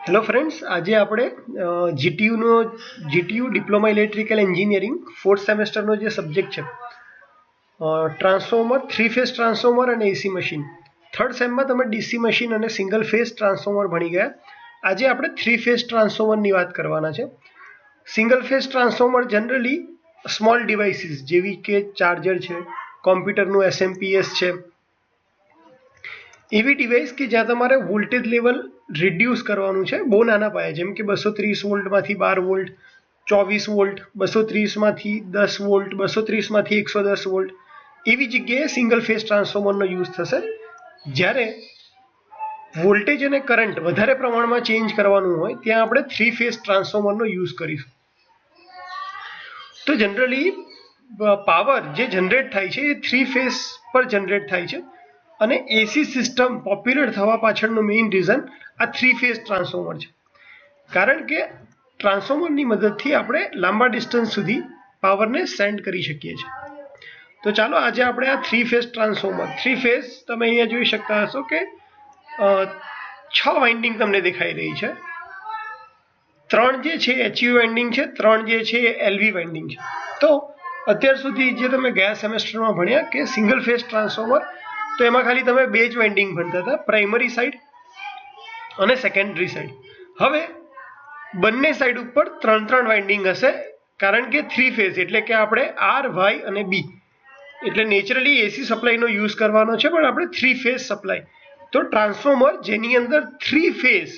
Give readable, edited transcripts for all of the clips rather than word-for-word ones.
Hello friends, आज આપણે GTU diploma electrical engineering fourth સેમેસ્ટરનો જે સબ્જેક્ટ છે ટ્રાન્સફોર્મર, થ્રી ફેઝ ટ્રાન્સફોર્મર અને એસી મશીન. થર્ડ સેમમાં તમે ડીસી મશીન અને સિંગલ ફેઝ ટ્રાન્સફોર્મર ભણી ગયા. આજે આપણે થ્રી ફેઝ ટ્રાન્સફોર્મરની વાત કરવાના છે. Single phase transformer generally small devices જેવી કે ચાર્જર છે, કોમ્પ્યુટરનું એસએમપીએસ છે, એવી ડિવાઇસ કે જ્યાં તમારે વોલ્ટેજ લેવલ રિડ્યુસ કરવાનું છે બહુ નાના પાયે, જેમ કે 230 વોલ્ટમાંથી 12 વોલ્ટ, 24 વોલ્ટ, 230માંથી 10 વોલ્ટ, 230માંથી 110 વોલ્ટ, એવી જગ્યાએ સિંગલ ફેઝ ટ્રાન્સફોર્મરનો યુઝ થશે. જ્યારે વોલ્ટેજ અને કરંટ વધારે પ્રમાણમાં ચેન્જ કરવાનું હોય ત્યાં આપણે થ્રી ફેઝ ટ્રાન્સફોર્મરનો યુઝ કરીશું. તો જનરલી પાવર જે જનરેટ થાય છે એ થ્રી ફેઝ પર જનરેટ થાય છે અને એસી સિસ્ટમ પોપ્યુલર થવા પાછળનું મેઇન રીઝન આ થ્રી ફેઝ ટ્રાન્સફોર્મર છે. કારણ કે ટ્રાન્સફોર્મરની મદદથી આપણે લાંબા ડિસ્ટન્સ સુધી પાવરને સેન્ડ કરી શકીએ છીએ. તો ચાલો આજે આપણે આ three phase transformer, three phase તમે અહીંયા જોઈ શકતા હશો કે 6 વાઇન્ડિંગ તમને દેખાઈ રહી છે. 3 જે છે એચયુ વાઇન્ડિંગ છે, 3 જે છે એલવી વાઇન્ડિંગ છે. તો અત્યાર સુધી જે તમે ગયા સેમેસ્ટરમાં ભણ્યા કે સિંગલ ફેઝ ટ્રાન્સફોર્મર, તો એમાં ખાલી તમે 2 જ વાઇન્ડિંગ ભણતા હતા, પ્રાઇમરી સાઈડ અને સેકન્ડરી સાઈડ. હવે બંને સાઈડ ઉપર 3 વાઇન્ડિંગ હશે, કારણ કે થ્રી ફેઝ એટલે કે આપણે આર, વાય અને બી એટલે નેચરલી એસી સપ્લાયનો યુઝ કરવાનો છે, પણ આપણે થ્રી ફેઝ સપ્લાય. તો ટ્રાન્સફોર્મર જેની અંદર થ્રી ફેઝ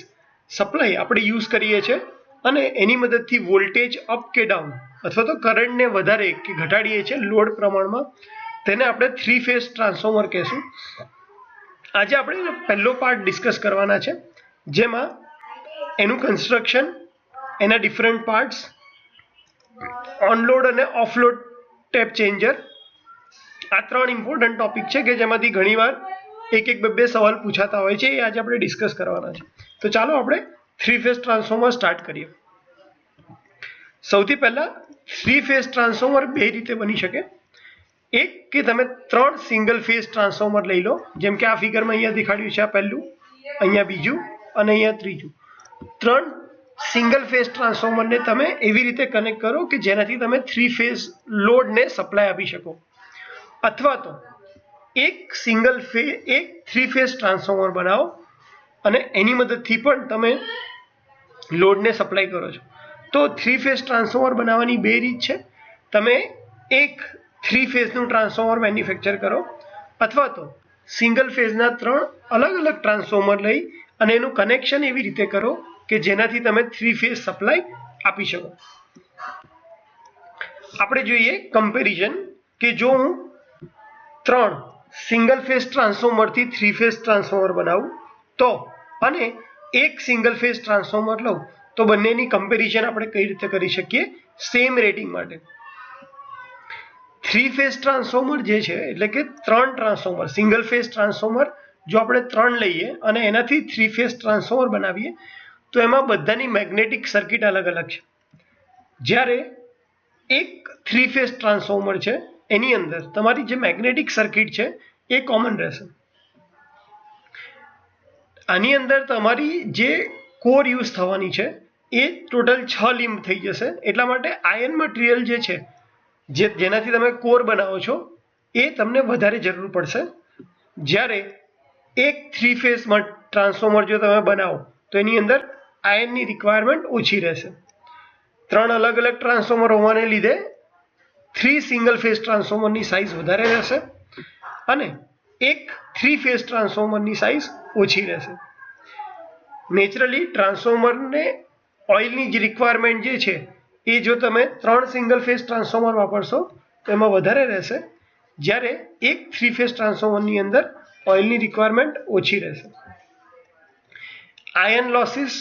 સપ્લાય આપણે યુઝ કરીએ છીએ અને એની મદદથી વોલ્ટેજ અપ કે ડાઉન અથવા તો કરંટને વધારે કે ઘટાડીએ છીએ લોડ પ્રમાણમાં, તેને આપણે થ્રી ફેઝ ટ્રાન્સફોર્મર કહેશું. આજે આપણે પહેલો પાર્ટ ડિસ્કસ કરવાના છે, જેમાં એનું કન્સ્ટ્રક્શન, એના ડિફરન્ટ પાર્ટ્સ, ઓનલોડ અને ઓફલોડ ટેપ ચેન્જર, આ 3 ઇમ્પોર્ટન્ટ ટોપિક છે કે જેમાંથી ઘણીવાર એક બે સવાલ પૂછાતા હોય છે. એ આજે આપણે ડિસ્કસ કરવાના છે. તો ચાલો આપણે થ્રી ફેઝ ટ્રાન્સફોર્મર સ્ટાર્ટ કરીએ. સૌથી પહેલા થ્રી ફેઝ ટ્રાન્સફોર્મર બે રીતે બની શકે. એક કે તમે 3 સિંગલ ફેઝ ટ્રાન્સફોર્મર લઈ લો, જેમ કે આ ફિગરમાં અહીંયા દેખાડ્યું છે, આ પહેલું, અહીંયા બીજું અને અહીંયા ત્રીજું. 3 સિંગલ ફેઝ ટ્રાન્સફોર્મરને તમે એવી રીતે કનેક્ટ કરો કે જેનાથી તમે થ્રી ફેઝ લોડને સપ્લાય આપી શકો. અથવા તો એક થ્રી ફેઝ ટ્રાન્સફોર્મર બનાવો અને એની મદદથી પણ તમે લોડને સપ્લાય કરો છો. તો થ્રી ફેઝ ટ્રાન્સફોર્મર બનાવવાની બે રીત છે. તમે એક થ્રી ફેઝનું ટ્રાન્સફોર્મર મેન્યુફેક્ચર કરો, અથવા તો સિંગલ ફેઝના 3 અલગ અલગ ટ્રાન્સફોર્મર લઈ અને એનું કનેક્શન એવી રીતે કરો કે જેનાથી તમે થ્રી ફેઝ સપ્લાય આપી શકો. આપણે જોઈએ કમ્પેરિઝન કે જો હું 3 સિંગલ ફેઝ ટ્રાન્સફોર્મરથી થ્રી ફેઝ ટ્રાન્સફોર્મર બનાવું તો અને એક સિંગલ ફેઝ ટ્રાન્સફોર્મર લઉં તો બંનેની કમ્પેરિઝન આપણે કઈ રીતે કરી શકીએ સેમ રેટિંગ માટે. થ્રી ફેઝ ટ્રાન્સફોર્મર જે છે એટલે કે 3 ટ્રાન્સફોર્મર, સિંગલ ફેઝ ટ્રાન્સફોર્મર જો આપણે 3 લઈએ અને એનાથી થ્રી ફેઝ ટ્રાન્સફોર્મર બનાવીએ તો એમાં બધાની મેગ્નેટિક સર્કિટ અલગ અલગ છે. જ્યારે એક થ્રી ફેઝ ટ્રાન્સફોર્મર છે એની અંદર તમારી જે મેગ્નેટિક સર્કિટ છે એ કોમન રહેશે. આની અંદર તમારી જે કોર યુઝ થવાની છે એ ટોટલ 6 લીમ્બ થઈ જશે. એટલા માટે આયર્ન મટીરિયલ જે છે જેનાથી તમે કોર બનાવો છો એ તમને વધારે જરૂર પડશે. જ્યારે એક થ્રી ફેઝ ટ્રાન્સફોર્મર જો તમે બનાવો તો એની અંદર આયર્નની રિક્વાયરમેન્ટ ઓછી રહેશે. 3 અલગ અલગ ટ્રાન્સફોર્મર હોવાને લીધે 3 સિંગલ ફેઝ ટ્રાન્સફોર્મરની સાઇઝ વધારે રહેશે અને એક થ્રી ફેઝ ટ્રાન્સફોર્મરની સાઇઝ ઓછી રહેશે. નેચરલી ટ્રાન્સફોર્મરને ઓઇલની જે રિક્વાયરમેન્ટ જે છે એ જો તમે 3 સિંગલ ફેઝ ટ્રાન્સફોર્મર વાપરશો તો એમાં વધારે રહેશે, જ્યારે એક થ્રી ફેઝ ટ્રાન્સફોર્મરની અંદર ઓઇલની રિક્વાયરમેન્ટ ઓછી રહેશે. આયર્ન લોસીસ,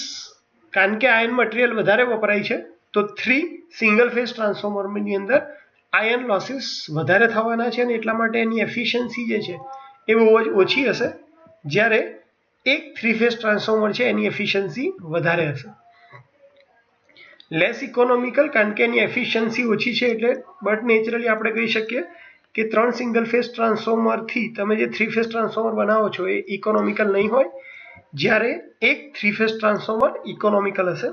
કારણ કે આયર્ન મટીરિયલ વધારે વપરાય છે તો 3 સિંગલ ફેઝ ટ્રાન્સફોર્મરની અંદર આયર્ન લોસીસ વધારે થવાના છે અને એટલા માટે એની એફિશિયન્સી જે છે એ બહુ જ ઓછી હશે. જ્યારે એક થ્રી ફેઝ ટ્રાન્સફોર્મર છે એની એફિશિયન્સી વધારે હશે. લેસ ઇકોનોમિકલ, કારણ કે એની એફિશિયન્સી ઓછી છે એટલે, બટ નેચરલી આપણે કહી શકીએ કે 3 સિંગલ ફેઝ ટ્રાન્સફોર્મરથી તમે જે થ્રી ફેઝ ટ્રાન્સફોર્મર બનાવો છો એ ઇકોનોમિકલ નહીં હોય. જ્યારે એક 3 ફેઝ ટ્રાન્સફોર્મર ઇકોનોમિકલ હશે.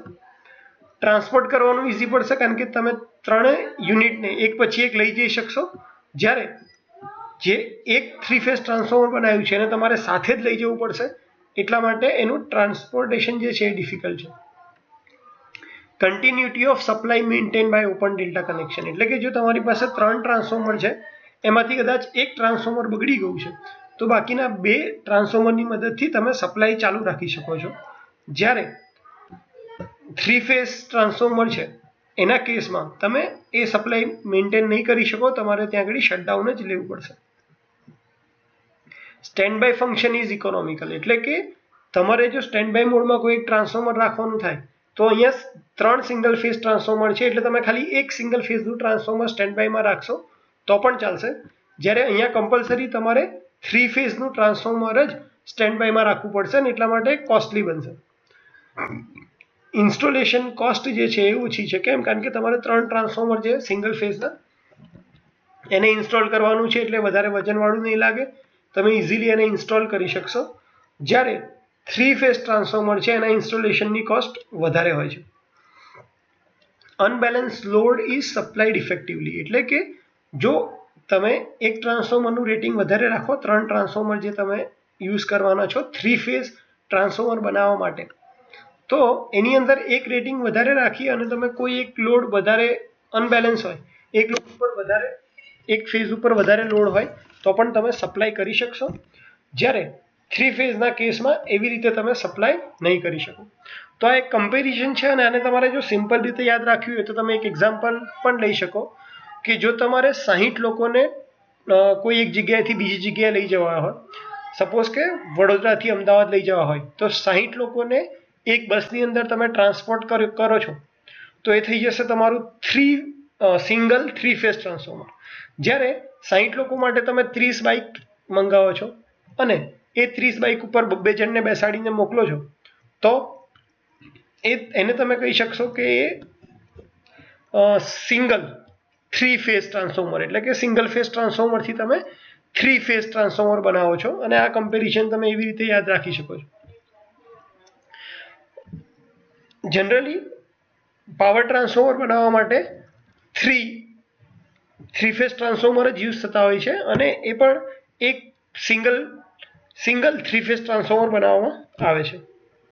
ટ્રાન્સપોર્ટ કરવાનું ઇઝી પડશે કારણ કે તમે ત્રણેય યુનિટને એક પછી એક લઈ જઈ શકશો. જ્યારે જે એક 3 ફેઝ ટ્રાન્સફોર્મર બનાવ્યું છે એને તમારે સાથે જ લઈ જવું પડશે, એટલા માટે એનું ટ્રાન્સપોર્ટેશન જે છે એ ડિફિકલ્ટ છે. Continuity of supply maintain by open delta connection, એટલે કે જો તમારી પાસે 3 ટ્રાન્સફોર્મર છે એમાંથી કદાચ એક ટ્રાન્સફોર્મર બગડી ગયું છે તો બાકીના 2 ટ્રાન્સફોર્મરની મદદથી તમે સપ્લાય ચાલુ રાખી શકો છો. જ્યારે 3 ફેઝ ટ્રાન્સફોર્મર છે એના કેસમાં તમે એ સપ્લાય મેન્ટેન નહીં કરી શકો, તમારે ત્યાં આગળ શટડાઉન જ લેવું પડશે. Standby function is economical, એટલે કે તમારે જો સ્ટેન્ડ બાય મોડમાં કોઈ એક ટ્રાન્સફોર્મર રાખવાનું થાય તો અહીંયા 3 સિંગલ ફેઝ ટ્રાન્સફોર્મર છે એટલે તમે ખાલી એક સિંગલ ફેઝનું ટ્રાન્સફોર્મર સ્ટેન્ડ બાયમાં રાખશો તો પણ ચાલશે. જ્યારે અહીંયા કમ્પલસરી તમારે 3 ફેઝનું ટ્રાન્સફોર્મર જ સ્ટેન્ડ બાયમાં રાખવું પડશે ને એટલા માટે કોસ્ટલી બનશે. ઇન્સ્ટોલેશન કોસ્ટ જે છે એ ઓછી છે. કેમ? કારણ કે તમારે 3 ટ્રાન્સફોર્મર છે સિંગલ ફેઝના એને ઇન્સ્ટોલ કરવાનું છે એટલે વધારે વજનવાળું નહીં લાગે, તમે ઇઝીલી એને ઇન્સ્ટોલ કરી શકશો. જ્યારે 3 ફેઝ ટ્રાન્સફોર્મર છે એના ઇન્સ્ટોલેશનની કોસ્ટ વધારે હોય છે. અનબેલેન્સ લોડ ઇઝ સપ્લાઈડ ઇફેક્ટિવલી, એટલે કે જો તમે એક ટ્રાન્સફોર્મરનું રેટિંગ વધારે રાખો, 3 ટ્રાન્સફોર્મર જે તમે યુઝ કરવાના છો 3 ફેઝ ટ્રાન્સફોર્મર બનાવવા માટે, તો એની અંદર એક રેટિંગ વધારે રાખી અને તમે કોઈ એક લોડ વધારે અનબેલેન્સ હોય, એક લોડ ઉપર વધારે, એક ફેઝ ઉપર વધારે લોડ હોય તો પણ તમે સપ્લાય કરી શકશો. જ્યારે 3 ફેઝના કેસમાં એવી રીતે તમે સપ્લાય નહીં કરી શકો. તો આ એક કમ્પેરિઝન છે અને આને તમારે જો સિમ્પલ રીતે યાદ રાખવી હોય તો તમે એક એક્ઝામ્પલ પણ લઈ શકો કે જો તમારે 60 લોકોને કોઈ એક જગ્યાએથી બીજી જગ્યાએ લઈ જવા હોય, સપોઝ કે વડોદરાથી અમદાવાદ લઈ જવા હોય, તો 60 લોકોને એક બસની અંદર તમે ટ્રાન્સપોર્ટ કરો છો તો એ થઈ જશે તમારું સિંગલ 3 ફેઝ ટ્રાન્સફોર્મર. જ્યારે 60 લોકો માટે તમે 30 બાઇક મંગાવો છો અને એ 30 બાઇક ઉપર 2 જણને બેસાડીને મોકલો છો તો એને તમે કહી શકશો કે એ સિંગલ 3 ફેઝ ટ્રાન્સફોર્મર, એટલે કે સિંગલ ફેઝ ટ્રાન્સફોર્મરથી તમે 3 ફેઝ ટ્રાન્સફોર્મર બનાવો છો. અને આ કમ્પેરિઝન તમે એવી રીતે યાદ રાખી શકો છો. જનરલી પાવર ટ્રાન્સફોર્મર બનાવવા માટે 3 ફેઝ ટ્રાન્સફોર્મર જ યુઝ થતા હોય છે અને એ પણ એક સિંગલ 3 ફેઝ ટ્રાન્સફોર્મર બનાવવામાં આવે છે.